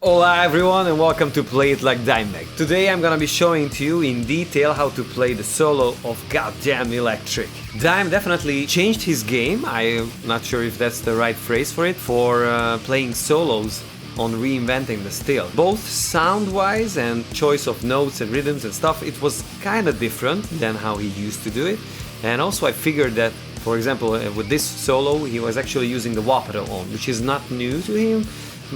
Hola everyone and welcome to Play It Like DIMEBAG. Today I'm gonna be showing to you in detail how to play the solo of Goddamn Electric. Dime definitely changed his game, I'm not sure if that's the right phrase for it, for playing solos on reinventing the style. Both sound-wise and choice of notes and rhythms and stuff, it was kinda different than how he used to do it. And also I figured that, for example, with this solo he was actually using the wah-pedal on, which is not new to him.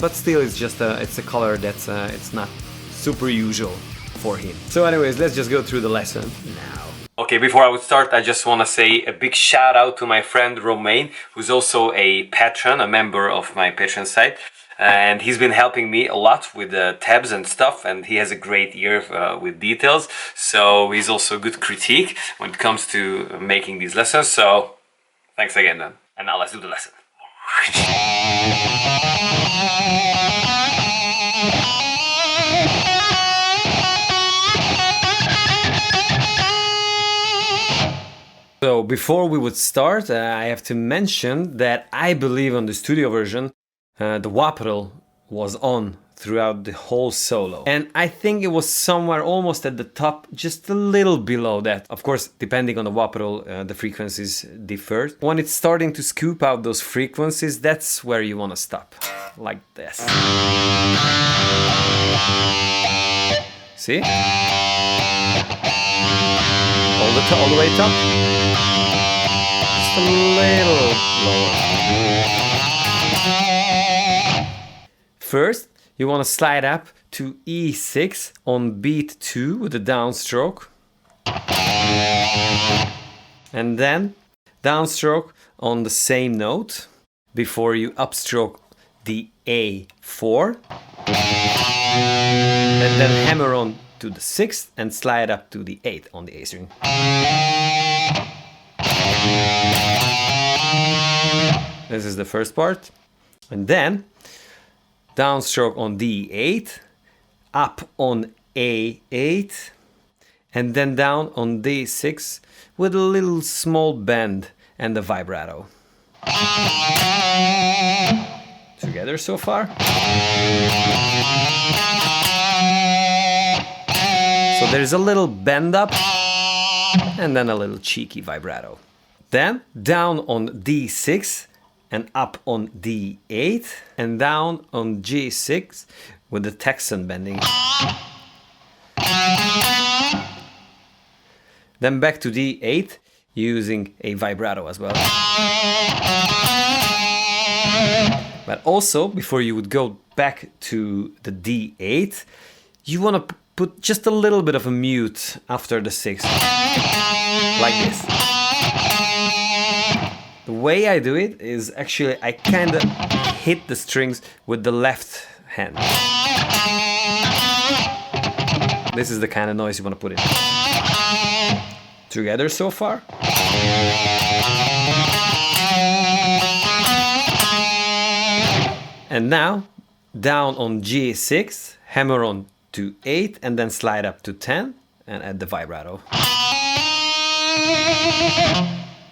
But still, it's a color that's it's not super usual for him. So anyways, let's just go through the lesson now. Okay, before I would start, I just want to say a big shout out to my friend Romain, who's also a patron, a member of my Patreon site. And he's been helping me a lot with the tabs and stuff, and he has a great ear with details. So he's also a good critique when it comes to making these lessons. So thanks again then. And now let's do the lesson. So before we would start, I have to mention that I believe on the studio version the wah-pedal was on throughout the whole solo, and I think it was somewhere almost at the top, just a little below that. Of course, depending on the wah-pedal, the frequencies differ. When it's starting to scoop out those frequencies, that's where you want to stop, like this. See? All the way top. Just a little lower. First, you want to slide up to E6 on beat 2 with a downstroke. And then downstroke on the same note before you upstroke the A4. And then hammer on to the 6th and slide up to the 8th on the A string. This is the first part. And then downstroke on D8, up on A8, and then down on D6 with a little small bend and the vibrato. Together so far? So there's a little bend up and then a little cheeky vibrato. Then down on D6 and up on D8 and down on G6 with the Texan bending. Then back to D8 using a vibrato as well. But also, before you would go back to the D8, you want to put just a little bit of a mute after the 6th, like this. The way I do it is actually I kind of hit the strings with the left hand. This is the kind of noise you want to put in. Together so far? And now, down on G6, hammer on to 8 and then slide up to 10 and add the vibrato.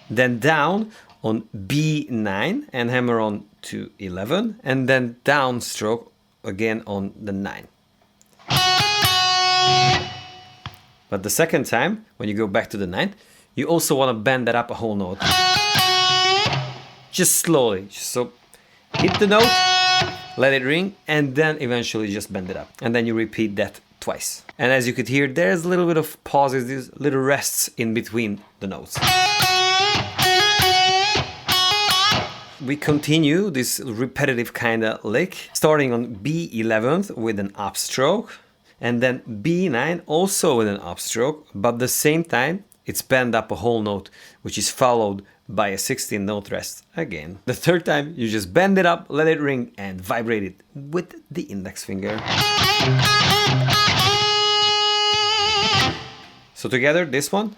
Then down on B9 and hammer on to 11 and then downstroke again on the 9. But the second time, when you go back to the 9th, you also want to bend that up a whole note. Just slowly, so hit the note, let it ring, and then eventually just bend it up. And then you repeat that twice. And as you could hear, there's a little bit of pauses, these little rests in between the notes. We continue this repetitive kind of lick, starting on B11 with an upstroke, and then B9 also with an upstroke, but at the same time it's bent up a whole note, which is followed by a 16 note rest again. The third time you just bend it up, let it ring, and vibrate it with the index finger. So together, this one.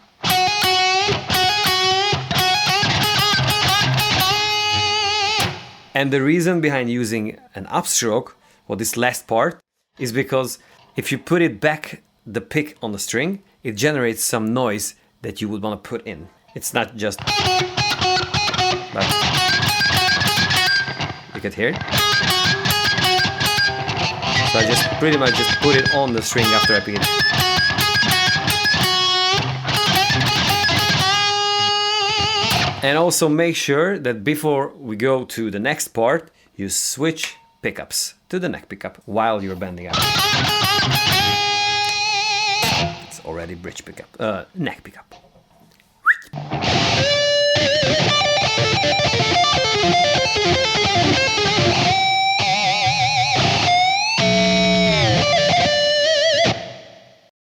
And the reason behind using an upstroke, or this last part, is because if you put it back, the pick on the string, it generates some noise that you would want to put in. It's not just... But you could hear it. So I just pretty much just put it on the string after I pick it. And also make sure that before we go to the next part, you switch pickups to the neck pickup while you're bending out. It's already bridge pickup, neck pickup.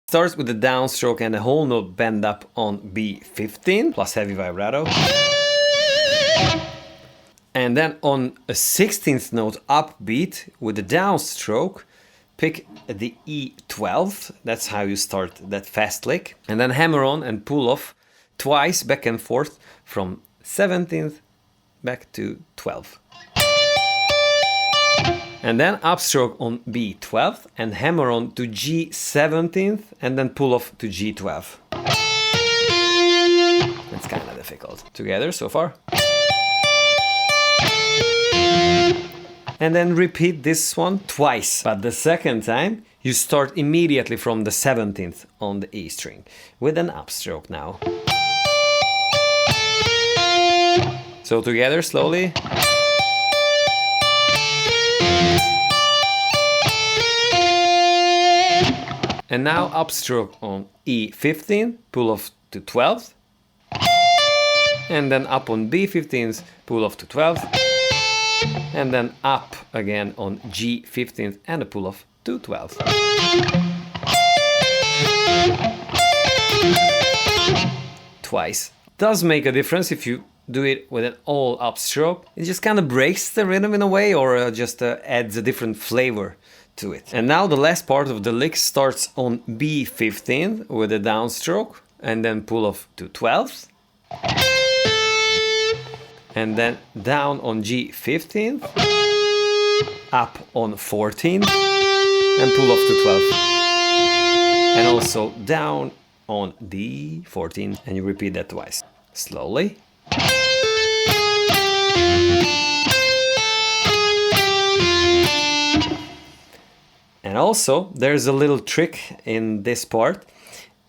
Starts with the downstroke and the whole note bend up on B15 plus heavy vibrato. And then on a 16th note upbeat with the downstroke, pick the E12. That's how you start that fast lick. And then hammer on and pull off twice back and forth from 17th back to 12th. And then upstroke on B12 and hammer on to G17th and then pull off to G12. It's kind of difficult. Together so far. And then repeat this one twice. But the second time you start immediately from the 17th on the E string with an upstroke now. So together slowly. And now upstroke on E15, pull off to 12th. And then up on B15th, pull off to 12th. And then up again on G15th and a pull off to 12th. Twice. Does make a difference if you do it with an all upstroke. It just kind of breaks the rhythm in a way, or just adds a different flavor to it. And now the last part of the lick starts on B15 with a downstroke and then pull off to 12th. And then down on G15, up on 14 and pull off to 12th. And also down on D14, and you repeat that twice. Slowly. And also, there's a little trick in this part,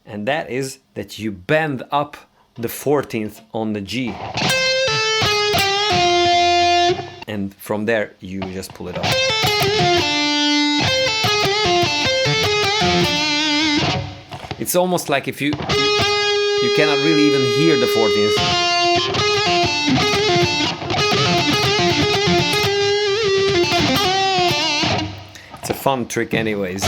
and that is that you bend up the 14th on the G. And from there, you just pull it off. It's almost like if you cannot really even hear the 14th. It's a fun trick anyways.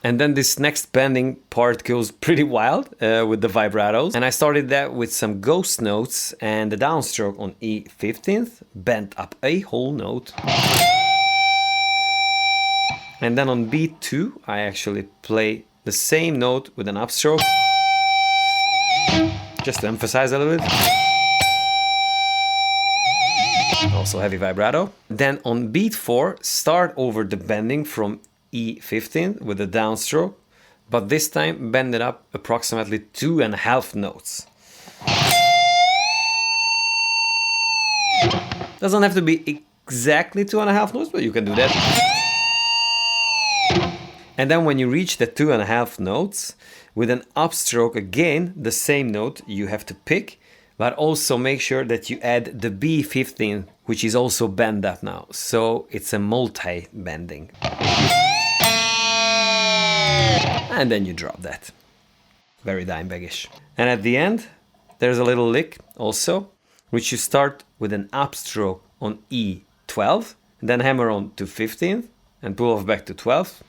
And then this next bending part goes pretty wild with the vibratos. And I started that with some ghost notes and the downstroke on E15th, bent up a whole note. And then on B2, I actually play the same note with an upstroke. Just to emphasize a little bit. Also heavy vibrato. Then on beat 4, start over the bending from E15 with a downstroke, but this time bend it up approximately 2.5 notes. Doesn't have to be exactly 2.5 notes, but you can do that. And then when you reach the 2.5 notes, with an upstroke again, the same note you have to pick, but also make sure that you add the B15, which is also bent up now. So it's a multi-bending. And then you drop that. Very Dimebag-ish. And at the end, there's a little lick also, which you start with an upstroke on E12, and then hammer on to 15th, and pull off back to 12th.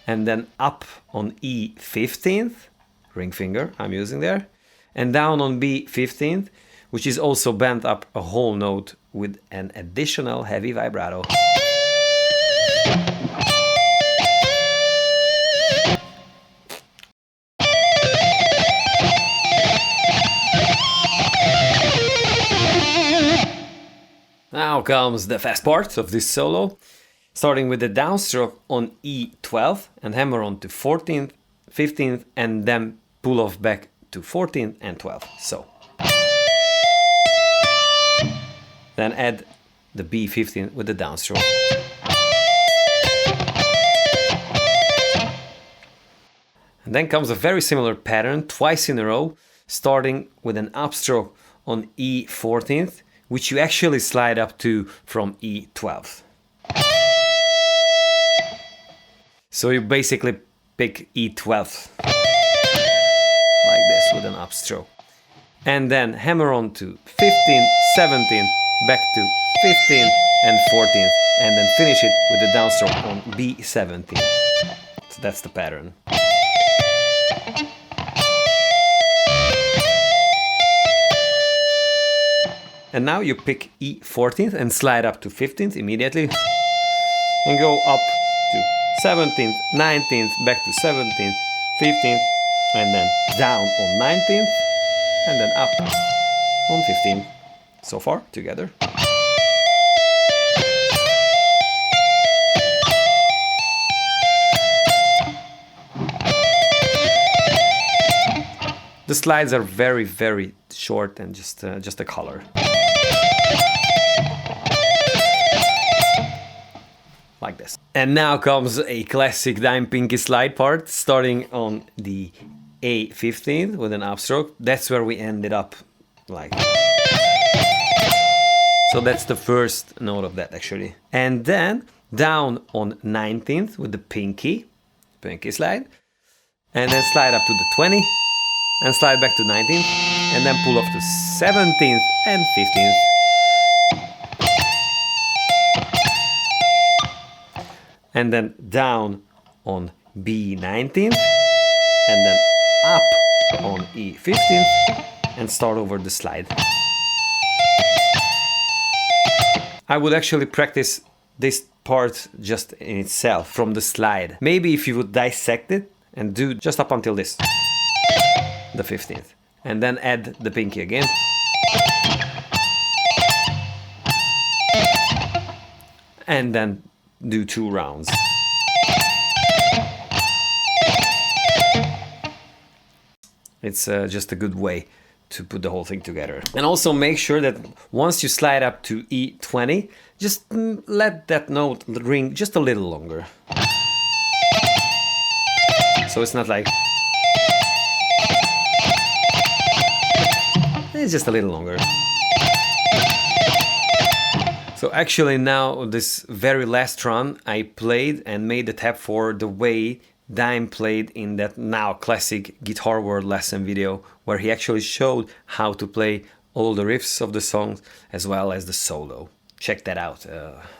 And then up on E15th, ring finger I'm using there, and down on B15th, which is also bent up a whole note with an additional heavy vibrato. Now comes the fast part of this solo, starting with the downstroke on E12 and hammer on to 14th, 15th, and then pull off back to 14th and 12th. So then add the B15 with the downstroke. And then comes a very similar pattern twice in a row, starting with an upstroke on E14th, which you actually slide up to from E12th. So you basically pick E12th like this with an upstroke. And then hammer on to 15th, 17th, back to 15th and 14th, and then finish it with the downstroke on B17. So that's the pattern. And now you pick E14th and slide up to 15th immediately, and go up to 17th, 19th, back to 17th, 15th, and then down on 19th, and then up on 15th. So far, together. The slides are very, very short and just a color. Like this. And now comes a classic dime pinky slide part, starting on the A15 with an upstroke. That's where we ended up, like. So that's the first note of that actually. And then down on 19th with the pinky slide, and then slide up to the 20, and slide back to 19th, and then pull off to 17th and 15th. And then down on B19th, and then up on E15th, and start over the slide. I would actually practice this part just in itself from the slide. Maybe if you would dissect it and do just up until this, the 15th, and then add the pinky again. And then do 2 rounds. It's just a good way to put the whole thing together. And also make sure that once you slide up to E20, just let that note ring just a little longer. So it's not like... It's just a little longer. So actually now this very last run I played and made the tab for the way Dime played in that now classic Guitar World lesson video, where he actually showed how to play all the riffs of the songs as well as the solo. Check that out,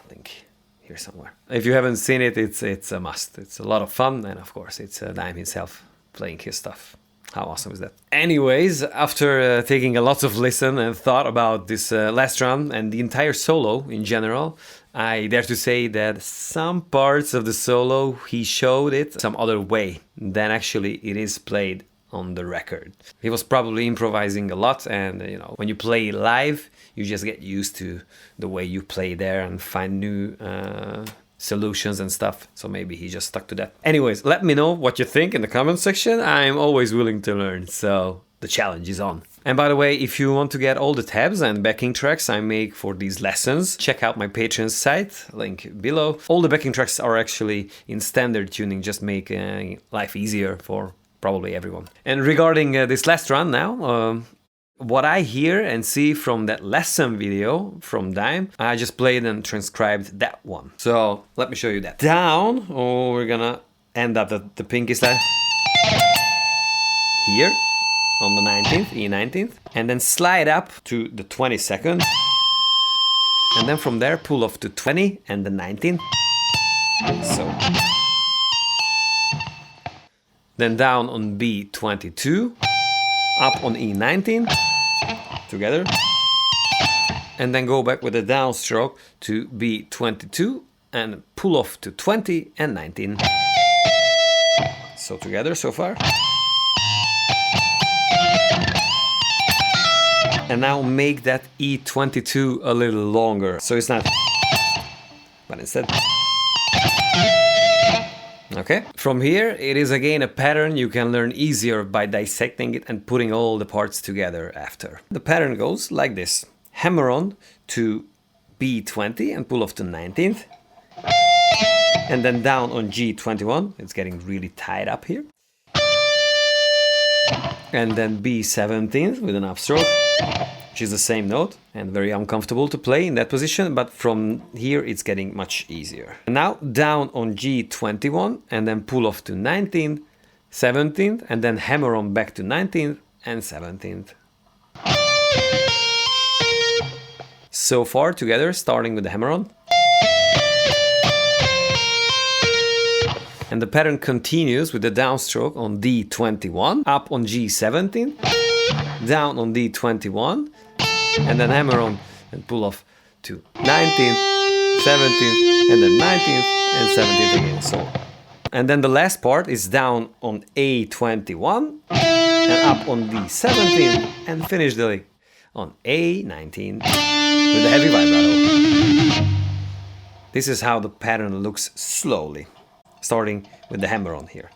link here somewhere. If you haven't seen it, it's a must. It's a lot of fun, and of course it's Dime himself playing his stuff. How awesome is that? Anyways, after taking a lot of listen and thought about this last run and the entire solo in general, I dare to say that some parts of the solo he showed it some other way than actually it is played on the record. He was probably improvising a lot, and you know, when you play live, you just get used to the way you play there and find new solutions and stuff, so maybe he just stuck to that. Anyways, let me know what you think in the comment section. I'm always willing to learn, so the challenge is on. And by the way, if you want to get all the tabs and backing tracks I make for these lessons, check out my Patreon site, link below. All the backing tracks are actually in standard tuning, just make life easier for probably everyone. And regarding this last run now, what I hear and see from that lesson video from Dime, I just played and transcribed that one. So let me show you that. Down, we're gonna end up at the pinky slide here on the 19th, E19th, and then slide up to the 22nd, and then from there pull off to 20 and the 19th. So then down on B22, up on E19 together, and then go back with a downstroke to B22 and pull off to 20 and 19. So together so far. And now make that E22 a little longer, so it's not, but instead Okay, from here it is again a pattern you can learn easier by dissecting it and putting all the parts together after. The pattern goes like this: hammer on to B20 and pull off to 19th, and then down on G21, it's getting really tied up here, and then B17 with an upstroke, which is the same note and very uncomfortable to play in that position, but from here it's getting much easier. Now down on G21 and then pull off to 19th, 17th, and then hammer on back to 19th and 17th. So far together, starting with the hammer on. And the pattern continues with the downstroke on D21, up on G17, down on D21, and then hammer on and pull off to 19th, 17th, and then 19th and 17th again. So, and then the last part is down on A21 and up on D17 and finish the lick on A19 with a heavy vibrato. This is how the pattern looks slowly, starting with the hammer on here.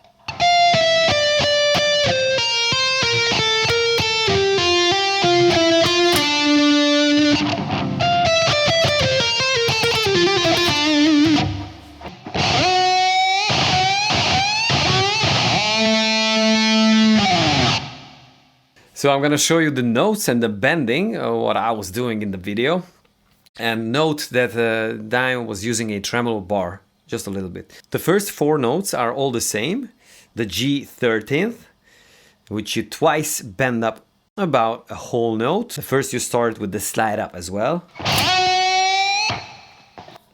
So I'm gonna show you the notes and the bending, what I was doing in the video. And note that Dime was using a tremolo bar, just a little bit. The first 4 notes are all the same. The G13th, which you twice bend up about a whole note. First you start with the slide up as well.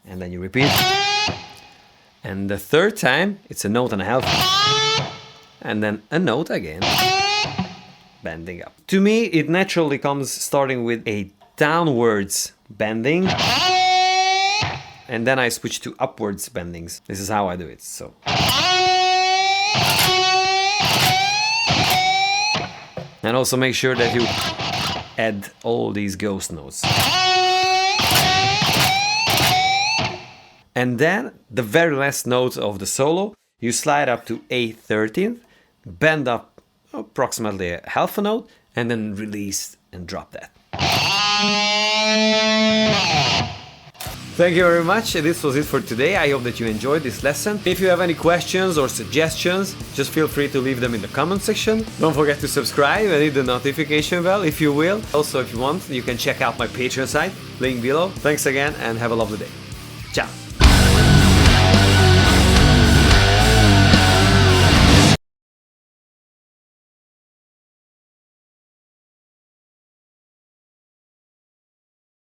And then you repeat. And the third time, it's a note and a half. And then a note again. Bending up. To me, it naturally comes starting with a downwards bending, and then I switch to upwards bendings. This is how I do it. So, and also make sure that you add all these ghost notes. And then the very last note of the solo, you slide up to A13th, bend up approximately a half a note, and then release and drop that. Thank you very much. This was it for today. I hope that you enjoyed this lesson. If you have any questions or suggestions, just feel free to leave them in the comment section. Don't forget to subscribe and hit the notification bell if you will. Also, if you want, you can check out my Patreon site, link below. Thanks again and have a lovely day.